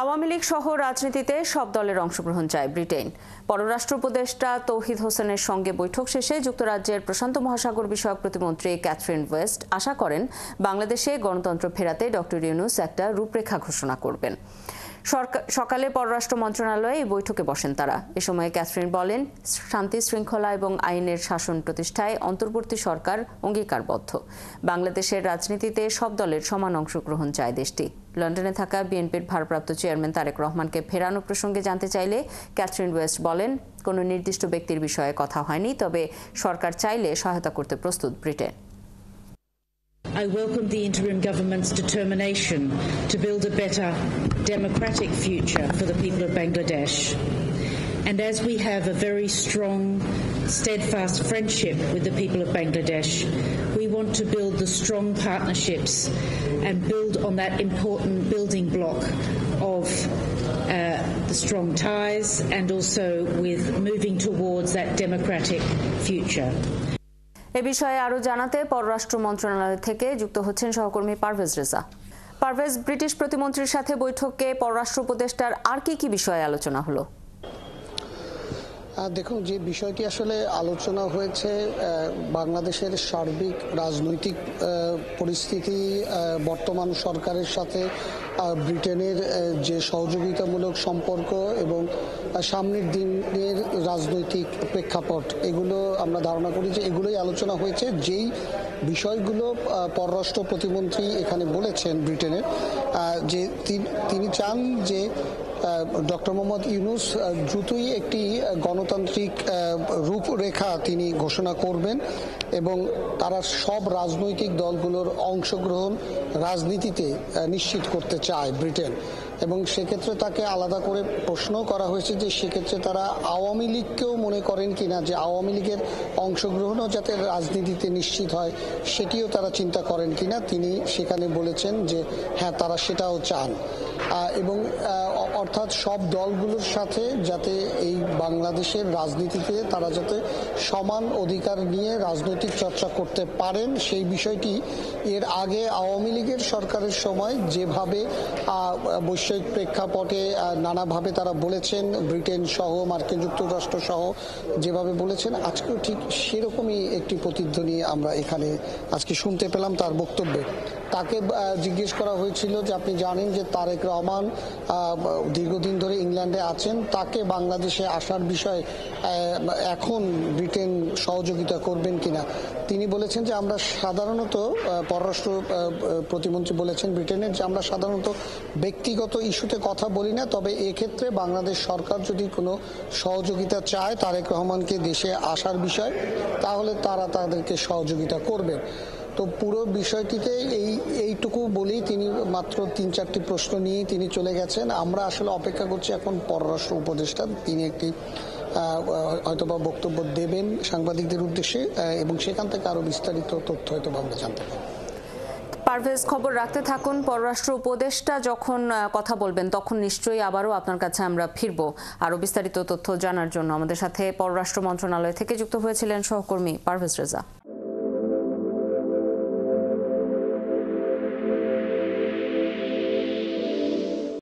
আওয়ামী লীগ সহ রাজনীতিতে সব দলের অংশগ্রহণ চায় ব্রিটেন। পররাষ্ট্র উপদেষ্টা তৌহিদ হোসেনের সঙ্গে বৈঠক শেষে যুক্তরাজ্যের প্রশান্ত মহাসাগর বিষয়ক প্রতিমন্ত্রী ক্যাথরিন ওয়েস্ট আশা করেন বাংলাদেশে গণতন্ত্র ফেরাতে ডক্টর ইউনূস একটা রূপরেখা ঘোষণা করবেন। সকালে পররাষ্ট্র মন্ত্রণালয়ে এই বৈঠকে বসেন তারা। এ সময় ক্যাথরিন বলেন, শান্তি শৃঙ্খলা এবং আইনের শাসন প্রতিষ্ঠায় অন্তর্বর্তী সরকার অঙ্গীকারবদ্ধ। বাংলাদেশের রাজনীতিতে সব দলের সমান অংশগ্রহণ চায় দেশটি। লন্ডনে থাকা বিএনপির ভারপ্রাপ্ত চেয়ারম্যান তারেক রহমানকে ফেরানো প্রসঙ্গে জানতে চাইলে ক্যাথরিন ওয়েস্ট বলেন, কোনো নির্দিষ্ট ব্যক্তির বিষয়ে কথা হয়নি, তবে সরকার চাইলে সহায়তা করতে প্রস্তুত Britain. I welcome the interim government's determination to build a better democratic future for the people of Bangladesh. And as we have a very strong, steadfast friendship with the people of Bangladesh, we want to build the strong partnerships and build on that important building block of the strong ties and also with moving towards that democratic future. এ বিষয়ে আরও জানাতে পররাষ্ট্র মন্ত্রণালয় থেকে যুক্ত হচ্ছেন সহকর্মী Parvez Reza. Parvez, British প্রতিমন্ত্রীর সাথে বৈঠকে পররাষ্ট্র উপদেষ্টার আর কি বিষয়ে আলোচনা হলো? দেখুন, যে বিষয়টি আসলে আলোচনা হয়েছে, বাংলাদেশের সার্বিক রাজনৈতিক পরিস্থিতি, বর্তমান সরকারের সাথে ব্রিটেনের যে সহযোগিতামূলক সম্পর্ক এবং সামনের দিনের রাজনৈতিক প্রেক্ষাপট, এগুলো আমরা ধারণা করি যে এগুলোই আলোচনা হয়েছে। যেই বিষয়গুলো পররাষ্ট্র প্রতিমন্ত্রী এখানে বলেছেন ব্রিটেনের, যে তিনি চান যে ডক্টর মোহাম্মদ ইউনূস দ্রুতই একটি গণতান্ত্রিক রূপরেখা তিনি ঘোষণা করবেন এবং তারা সব রাজনৈতিক দলগুলোর অংশগ্রহণ রাজনীতিতে নিশ্চিত করতে চায় ব্রিটেন। এবং সেক্ষেত্রে তাকে আলাদা করে প্রশ্ন করা হয়েছে যে সেক্ষেত্রে তারা আওয়ামী লীগকেও মনে করেন কিনা, যে আওয়ামী লীগের অংশগ্রহণও যাতে রাজনীতিতে নিশ্চিত হয় সেটিও তারা চিন্তা করেন কিনা। তিনি সেখানে বলেছেন যে হ্যাঁ, তারা সেটাও চান এবং অর্থাৎ সব দলগুলোর সাথে যাতে এই বাংলাদেশের রাজনীতিতে তারা যাতে সমান অধিকার নিয়ে রাজনৈতিক চর্চা করতে পারেন, সেই বিষয়টি এর আগে আওয়ামী লীগের সরকারের সময় যেভাবে বৈশ্বিক প্রেক্ষাপটে নানাভাবে তারা বলেছেন, ব্রিটেন সহ মার্কিন যুক্তরাষ্ট্র সহ যেভাবে বলেছেন, আজকেও ঠিক সেরকমই একটি প্রতিধ্বনি আমরা এখানে আজকে শুনতে পেলাম তার বক্তব্যে। তাকে জিজ্ঞেস করা হয়েছিল যে আপনি জানেন যে তারেক রহমান দীর্ঘদিন ধরে ইংল্যান্ডে আছেন, তাকে বাংলাদেশে আসার বিষয়ে এখন ব্রিটেন সহযোগিতা করবেন কিনা। তিনি বলেছেন যে আমরা সাধারণত, পররাষ্ট্র প্রতিমন্ত্রী বলেছেন ব্রিটেনের, যে আমরা সাধারণত ব্যক্তিগত ইস্যুতে কথা বলি না, তবে এক্ষেত্রে বাংলাদেশ সরকার যদি কোনো সহযোগিতা চায় তারেক রহমানকে দেশে আসার বিষয়, তাহলে তারা তাদেরকে সহযোগিতা করবেন। তো পুরো বিষয়টিতে এইটুকু বলেই তিনি মাত্র ৩-৪টি প্রশ্ন নিয়েই তিনি চলে গেছেন। আমরা আসলে অপেক্ষা করছি এখন পররাষ্ট্র উপদেষ্টা তিনি একটি হয়তোবা বক্তব্য দেবেন সাংবাদিকদের উদ্দেশ্যে এবং সেখান থেকে আরো বিস্তারিত তথ্য হয়তো আমরা জানতে পারব। পারভেজ, খবর রাখতে থাকুন। পররাষ্ট্র উপদেষ্টা যখন কথা বলবেন তখন নিশ্চয়ই আবারও আপনার কাছে আমরা ফিরব আরো বিস্তারিত তথ্য জানার জন্য। আমাদের সাথে পররাষ্ট্র মন্ত্রণালয় থেকে যুক্ত হয়েছিলেন সহকর্মী পারভেজ রেজা।